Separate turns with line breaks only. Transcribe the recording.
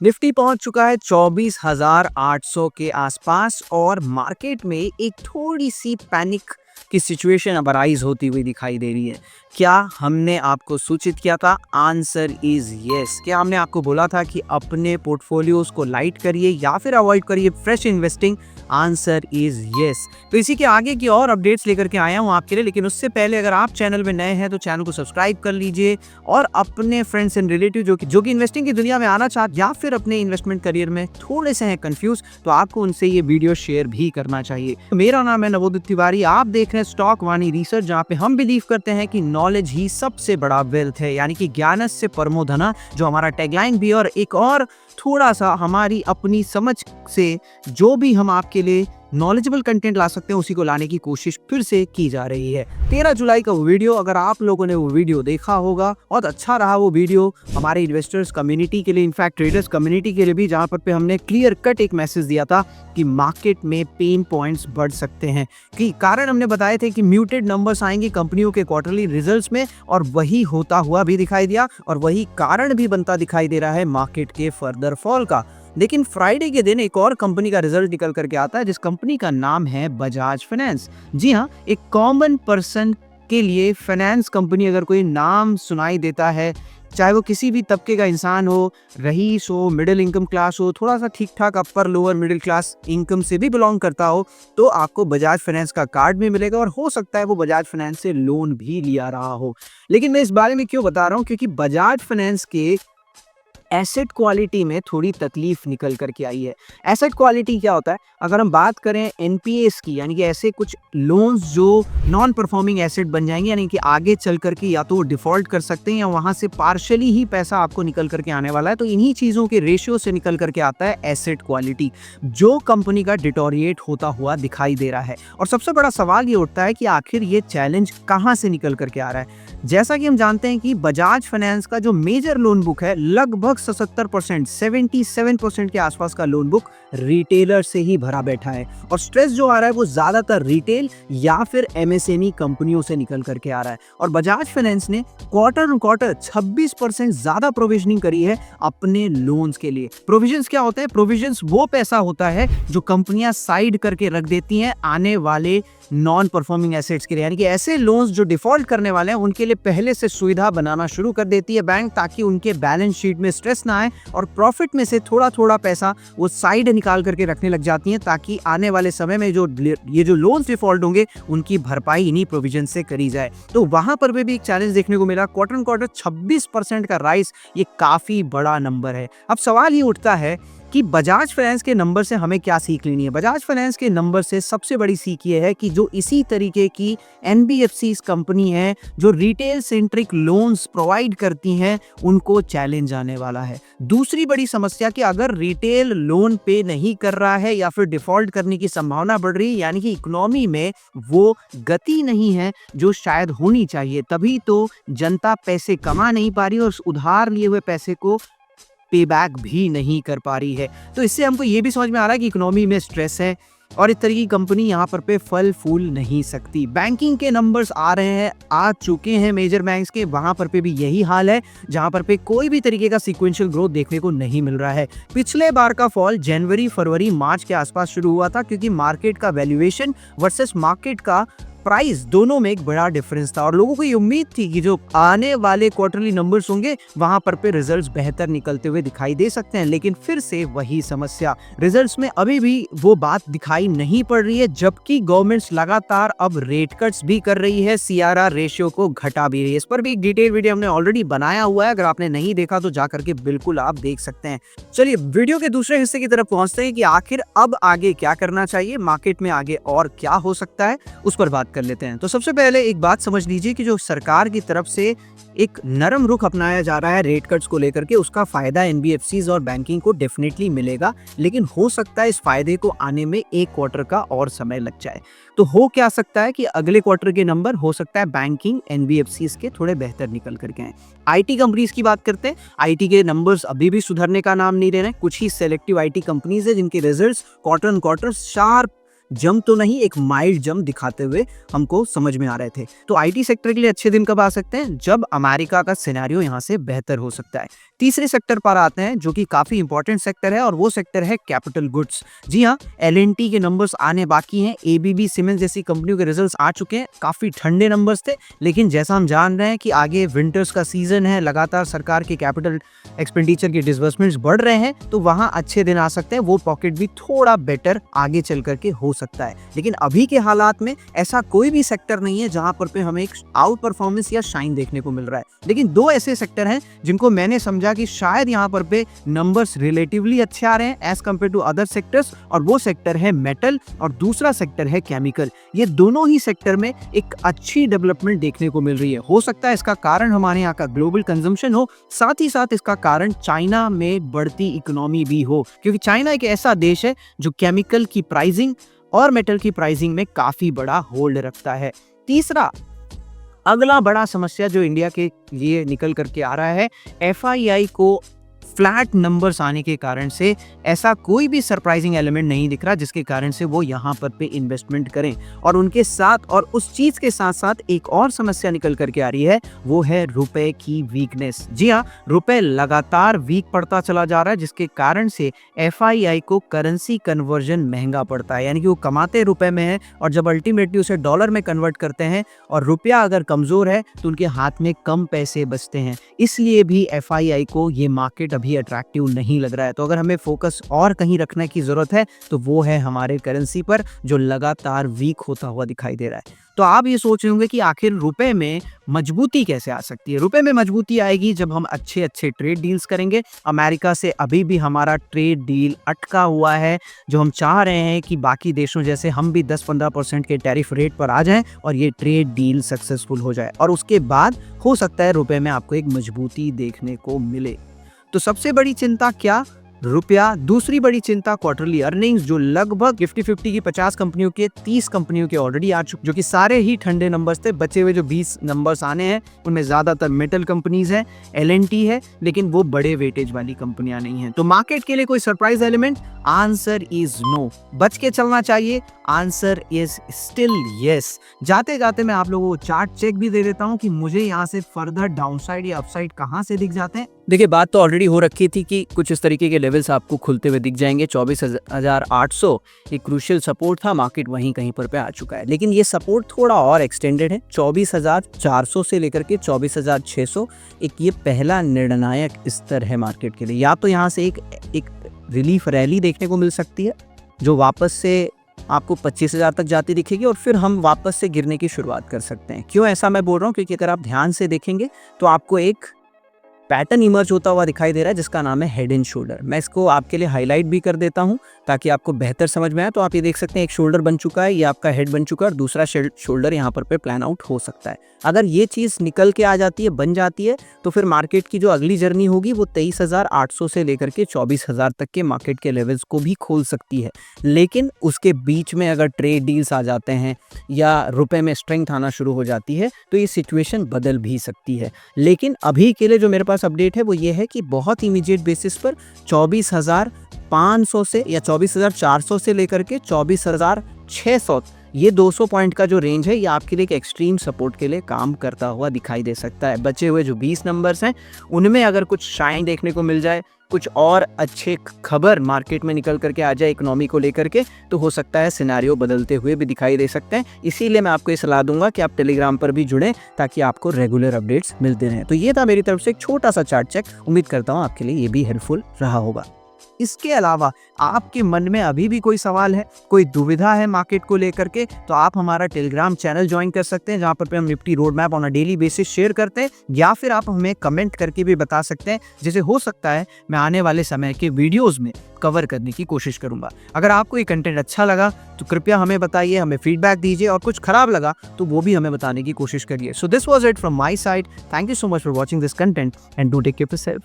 Nifty पहुंच चुका है 24,800 के आसपास और मार्केट में एक थोड़ी सी पैनिक की सिचुएशन अब अराइज होती हुई दिखाई दे रही है। क्या हमने आपको सूचित किया था? Answer is yes. क्या हमने आपको बोला था कि अपने पोर्टफोलियोज को लाइट करिए या फिर अवॉइड करिए fresh investing? Answer is yes. तो इसी के आगे की और अपडेट्स लेकर के आया हूं आपके लिए, लेकिन उससे पहले अगर आप चैनल में नए हैं तो चैनल को सब्सक्राइब कर लीजिए और अपने फ्रेंड्स एंड रिलेटिव जो कि इन्वेस्टिंग की दुनिया में आना चाहते या फिर अपने इन्वेस्टमेंट करियर में थोड़े से हैं कंफ्यूज, तो आपको उनसे ये वीडियो शेयर भी करना चाहिए। मेरा नाम है नवोदित तिवारी, आप देख रहे हैं स्टॉक वाणी रिसर्च, जहाँ पे हम बिलीव करते हैं कि नॉलेज ही सबसे बड़ा वेल्थ है, यानी कि ज्ञानस्य परमो धन, जो हमारा टैगलाइन भी। और एक और थोड़ा सा हमारी अपनी समझ से जो भी हम आपके लिए नॉलेजेबल कंटेंट ला सकते हैं उसी को लाने की कोशिश फिर से की जा रही है। 13 जुलाई का वो वीडियो, अगर आप लोगों ने वो वीडियो देखा होगा, बहुत अच्छा रहा वो वीडियो हमारे इन्वेस्टर्स कम्युनिटी के लिए, इनफैक्ट ट्रेडर्स कम्युनिटी के लिए भी, जहां पर पे हमने क्लियर कट एक मैसेज दिया था कि मार्केट में पेन पॉइंट्स बढ़ सकते हैं। कि कारण हमने बताए थे कि म्यूटेड नंबर्स आएंगे कंपनियों के क्वार्टरली रिजल्ट्स में, और वही होता हुआ भी दिखाई दिया और वही कारण भी बनता दिखाई दे रहा है मार्केट के फर्दर फॉल का। लेकिन फ्राइडे के दिन एक और कंपनी का रिजल्ट निकल करके आता है, जिस कंपनी का नाम है बजाज फाइनेंस। जी हाँ, एक कॉमन पर्सन के लिए फाइनेंस कंपनी अगर कोई नाम सुनाई देता है, चाहे वो किसी भी तबके का इंसान हो, रईस हो, मिडिल इनकम क्लास हो, थोड़ा सा ठीक ठाक upper lower middle class income से भी बिलोंग करता हो, तो आपको बजाज फाइनेंस का कार्ड भी मिलेगा और हो सकता है वो बजाज फाइनेंस से लोन भी लिया रहा हो। लेकिन मैं इस बारे में क्यों बता रहा हूँ? क्योंकि बजाज फाइनेंस के एसेट क्वालिटी में थोड़ी तकलीफ निकल करके आई है। एसेट क्वालिटी क्या होता है? अगर हम बात करें एनपीएस की, यानी कि ऐसे कुछ लोन्स जो नॉन परफॉर्मिंग एसेट बन जाएंगे, यानी कि आगे चल करके या तो डिफॉल्ट कर सकते हैं या वहां से पार्शली ही पैसा आपको निकल करके आने वाला है, तो इन्हीं चीजों के रेशियो से निकल करके आता है एसेट क्वालिटी, जो कंपनी का डिटोरिएट होता हुआ दिखाई दे रहा है। और सबसे बड़ा सवाल ये उठता है कि आखिर ये चैलेंज कहां से निकल करके आ रहा है। जैसा कि हम जानते हैं कि बजाज फाइनेंस का जो मेजर लोन बुक है, लगभग 77%, 77% के आसपास का लोन बुक रिटेलर से ही भरा बैठा है। और स्ट्रेस जो आ रहा है वो ज्यादातर रिटेल या फिर एमएसएमई कंपनियों से निकल करके आ रहा है। और बजाज फाइनेंस ने क्वार्टर ऑन क्वार्टर 26% ज्यादा प्रोविजनिंग करी है अपने लोन्स के लिए। प्रोविजंस क्या होते हैं? प्रोविजंस वो पैसा होता है जो कंपनियां साइड करके रख देती हैं आने वाले नॉन परफॉर्मिंग एसेट्स के लिए, यानी कि ऐसे लोन्स जो डिफॉल्ट करने वाले हैं उनके लिए पहले से सुविधा बनाना शुरू कर देती है बैंक, ताकि उनके बैलेंस शीट में स्ट्रेस ना आए और प्रॉफिट में से थोड़ा थोड़ा पैसा वो साइड निकाल करके रखने लग जाती हैं, ताकि आने वाले समय में ये जो लोन्स डिफॉल्ट होंगे उनकी भरपाई इन्हीं प्रोविजन से करी जाए। तो वहां पर भी एक चैलेंज देखने को मिला। क्वार्टर ऑन क्वार्टर 26% का राइज, ये काफी बड़ा नंबर है। अब सवाल ये उठता है कि बजाज फाइनेंस के नंबर से हमें क्या सीख लेनी है। बजाज फाइनेंस के नंबर से सबसे बड़ी सीख ये है कि जो इसी तरीके की एनबीएफसी कंपनी है जो रिटेल सेंट्रिक लोन्स प्रोवाइड करती हैं, उनको चैलेंज आने वाला है। दूसरी बड़ी समस्या कि अगर रिटेल लोन पे नहीं कर रहा है या फिर डिफॉल्ट करने की संभावना बढ़ रही है, यानी कि इकोनॉमी में वो गति नहीं है जो शायद होनी चाहिए, तभी तो जनता पैसे कमा नहीं पा रही और उस उधार लिए हुए पैसे को पे बैक भी नहीं कर पा रही है। तो इससे हमको ये भी समझ में आ रहा है कि इकोनॉमी में स्ट्रेस है और इस तरह की कंपनी यहाँ पर पे फल फूल नहीं सकती। बैंकिंग के नंबर्स आ रहे हैं, आ चुके हैं मेजर बैंक्स के, वहां पर पे भी यही हाल है, जहां पर पे कोई भी तरीके का सीक्वेंशियल ग्रोथ देखने को नहीं मिल रहा है। पिछले बार का फॉल जनवरी, फरवरी, मार्च के आसपास शुरू हुआ था, क्योंकि मार्केट का वैल्यूएशन वर्सेस मार्केट का प्राइस दोनों में एक बड़ा डिफरेंस था और लोगों को ये उम्मीद थी कि जो आने वाले क्वार्टरली नंबर्स होंगे वहां पर पे रिजल्ट्स बेहतर निकलते हुए दिखाई दे सकते हैं। लेकिन फिर से वही समस्या, रिजल्ट्स में अभी भी वो बात दिखाई नहीं पड़ रही है, जबकि गवर्नमेंट्स लगातार अब रेट कट्स भी कर रही है, सीआरआर रेशियो को घटा भी रही है। इस पर भी एक डिटेल वीडियो हमने ऑलरेडी बनाया हुआ है, अगर आपने नहीं देखा तो जाकर के बिल्कुल आप देख सकते हैं। चलिए वीडियो के दूसरे हिस्से की तरफ पहुंचते हैं कि आखिर अब आगे क्या करना चाहिए, मार्केट में आगे और क्या हो सकता है, उस पर बात कर लेते हैं। तो सबसे पहले एक बात समझ लीजिए कि जो सरकार की तरफ से एक नरम रुख अपनाया जा रहा है रेट कट्स को लेकर के, उसका फायदा एनबीएफसीज और बैंकिंग को डेफिनेटली मिलेगा, लेकिन हो सकता है इस फायदे को आने में एक क्वार्टर का और समय लग जाए। तो हो क्या सकता है कि अगले क्वार्टर के नंबर हो सकता है बैंकिंग एनबीएफसीज के थोड़े बेहतर निकल करके आए। आईटी कंपनीज की बात करते हैं, आईटी के नंबर्स अभी भी सुधरने का नाम नहीं ले रहे हैं। कुछ ही सेलेक्टिव आईटी कंपनीज है जिनके results quarter on quarter sharp जम तो नहीं, एक माइल्ड जम दिखाते हुए हमको समझ में आ रहे थे। तो आईटी सेक्टर के लिए अच्छे दिन कब आ सकते हैं? जब अमेरिका का सिनेरियो यहाँ से बेहतर हो सकता है। तीसरे सेक्टर पर आते हैं जो कि काफी इंपॉर्टेंट सेक्टर है, और वो सेक्टर है कैपिटल गुड्स। जी हाँ, एल&टी के नंबर्स आने बाकी हैं, एबीबी सीमेंस जैसी कंपनियों के रिजल्ट्स आ चुके हैं, काफी ठंडे नंबर्स थे, लेकिन जैसा हम जान रहे हैं कि आगे विंटर्स का सीजन है, लगातार सरकार के कैपिटल एक्सपेंडिचर के डिसबर्समेंट्स बढ़ रहे हैं, तो वहां अच्छे दिन आ सकते हैं। वो पॉकेट भी थोड़ा बेटर आगे चल करके हो सकता है, लेकिन अभी के हालात में ऐसा कोई भी सेक्टर नहीं है जहां पर पे हमें एक आउट परफॉर्मेंस या शाइन देखने को मिल रहा है। लेकिन दो ऐसे सेक्टर हैं जिनको मैंने समझा कि शायद यहाँ पर पे नंबर्स रिलेटिवली अच्छे आ रहे हैं as compared to other sectors, और वो सेक्टर है मेटल और दूसरा सेक्टर है केमिकल। ये दोनों ही सेक्टर में एक अच्छी डेवलपमेंट देखने को मिल रही है। हो सकता है इसका कारण हमारे यहाँ का ग्लोबल कंजम्पशन हो, साथ ही साथ इसका कारण चाइना में बढ़ती इकोनॉमी भी हो, क्योंकि चाइना एक ऐसा देश है जो केमिकल की प्राइसिंग और मेटल की प्राइसिंग में काफी बड़ा होल्ड रखता है। तीसरा अगला बड़ा समस्या जो इंडिया के लिए निकल करके आ रहा है, एफआईआई को फ्लैट नंबर्स आने के कारण से ऐसा कोई भी सरप्राइजिंग एलिमेंट नहीं दिख रहा जिसके कारण से वो यहाँ पर पे इन्वेस्टमेंट करें। और उनके साथ और उस चीज के साथ साथ एक और समस्या निकल करके आ रही है, वो है रुपए की वीकनेस। जी हाँ, रुपए लगातार वीक पड़ता चला जा रहा है, जिसके कारण से एफआईआई को करेंसी कन्वर्जन महंगा पड़ता है। यानी कि वो कमाते रुपए में है, और जब अल्टीमेटली उसे डॉलर में कन्वर्ट करते हैं और रुपया अगर कमजोर है तो उनके हाथ में कम पैसे बचते हैं। इसलिए भी एफआईआई को ये मार्केट भी अट्रैक्टिव नहीं लग रहा है। तो अगर हमें फोकस और कहीं रखने की जरूरत है तो वो है हमारे करेंसी पर, जो लगातार वीक होता हुआ दिखाई दे रहा है। तो आप ये सोच रहे होंगे कि आखिर रुपए में मजबूती कैसे आ सकती है? रुपए में मजबूती आएगी जब हम अच्छे अच्छे ट्रेड डील्स करेंगे। अमेरिका से अभी भी हमारा ट्रेड डील अटका हुआ है, जो हम चाह रहे हैं कि बाकी देशों जैसे हम भी 10-15% के टैरिफ रेट पर आ जाएं और ये ट्रेड डील सक्सेसफुल हो जाए, और उसके बाद हो सकता है रुपए में आपको एक मजबूती देखने को मिले। तो सबसे बड़ी चिंता क्या? रुपया। दूसरी बड़ी चिंता क्वार्टरली अर्निंग्स, जो लगभग 50-50 की 50 कंपनियों के 30 कंपनियों के ऑलरेडी आ चुके, जो कि सारे ही ठंडे नंबर्स थे। बचे हुए जो 20 नंबर्स आने हैं उनमें ज्यादातर मेटल कंपनीज हैं, एल&टी है, लेकिन वो बड़े वेटेज वाली कंपनियां नहीं हैं। तो मार्केट के लिए कोई surprise element? Answer is no. बच के चलना चाहिए? Answer is still yes. जाते जाते मैं आप लोगों को चार्ट चेक भी दे देता हूं कि मुझे यहाँ से फर्दर डाउनसाइड या अपसाइड कहां से दिख जाते हैं। देखिए, बात तो ऑलरेडी हो रखी थी कि कुछ इस तरीके के लेवल्स आपको खुलते हुए दिख जाएंगे। 24,800 एक क्रूशियल सपोर्ट था, मार्केट वहीं कहीं पर पे आ चुका है, लेकिन ये सपोर्ट थोड़ा और एक्सटेंडेड है। 24,400 से लेकर के 24,600 एक ये पहला निर्णायक स्तर है मार्केट के लिए। या तो यहाँ से एक रिलीफ रैली देखने को मिल सकती है जो वापस से आपको 25,000 तक जाती दिखेगी, और फिर हम वापस से गिरने की शुरुआत कर सकते हैं। क्यों ऐसा मैं बोल रहा हूँ? क्योंकि अगर आप ध्यान से देखेंगे तो आपको एक पैटर्न इमर्ज होता हुआ दिखाई दे रहा है जिसका नाम है हेड एंड शोल्डर। मैं इसको आपके लिए हाईलाइट भी कर देता हूं ताकि आपको बेहतर समझ में आए। तो आप ये देख सकते हैं, एक शोल्डर बन चुका है, ये आपका हेड बन चुका है, और दूसरा शोल्डर यहाँ पर पे प्लान आउट हो सकता है। अगर ये चीज़ निकल के आ जाती है, बन जाती है, तो फिर मार्केट की जो अगली जर्नी होगी वो 23,800 से लेकर के 24,000 तक के मार्केट के लेवल्स को भी खोल सकती है। लेकिन उसके बीच में अगर ट्रेड डील्स आ जाते हैं या रुपए में स्ट्रेंथ आना शुरू हो जाती है तो ये सिचुएशन बदल भी सकती है। लेकिन अभी के लिए जो मेरे पास अपडेट है वो ये है कि बहुत इमीडिएट बेसिस पर 24,500 से या 24,400 से लेकर के 24,600, ये 200 पॉइंट का जो रेंज है, ये आपके लिए एक एक्सट्रीम सपोर्ट के लिए काम करता हुआ दिखाई दे सकता है। बचे हुए जो 20 नंबर्स हैं उनमें अगर कुछ शाइन देखने को मिल जाए, कुछ और अच्छे खबर मार्केट में निकल करके आ जाए इकोनॉमी को लेकर के, तो हो सकता है सिनेरियो बदलते हुए भी दिखाई दे सकते हैं। इसीलिए मैं आपको ये सलाह दूंगा कि आप टेलीग्राम पर भी जुड़ें ताकि आपको रेगुलर अपडेट्स मिलते रहें। तो ये था मेरी तरफ से एक छोटा सा चार्ट चेक। उम्मीद करता हूँ आपके लिए ये भी हेल्पफुल रहा होगा। इसके अलावा आपके मन में अभी भी कोई सवाल है, कोई दुविधा है मार्केट को लेकर के, तो आप हमारा टेलीग्राम चैनल ज्वाइन कर सकते हैं, जहां पर हम Nifty road map on a daily basis share करते हैं, या फिर आप हमें कमेंट करके भी बता सकते हैं, जिसे हो सकता है मैं आने वाले समय के वीडियोस में कवर करने की कोशिश करूंगा। अगर आपको ये कंटेंट अच्छा लगा तो कृपया हमें बताइए, हमें फीडबैक दीजिए, और कुछ खराब लगा तो वो भी हमें बताने की कोशिश करिए। So this was it from my side. Thank you so much for watching this content and do take care of yourself.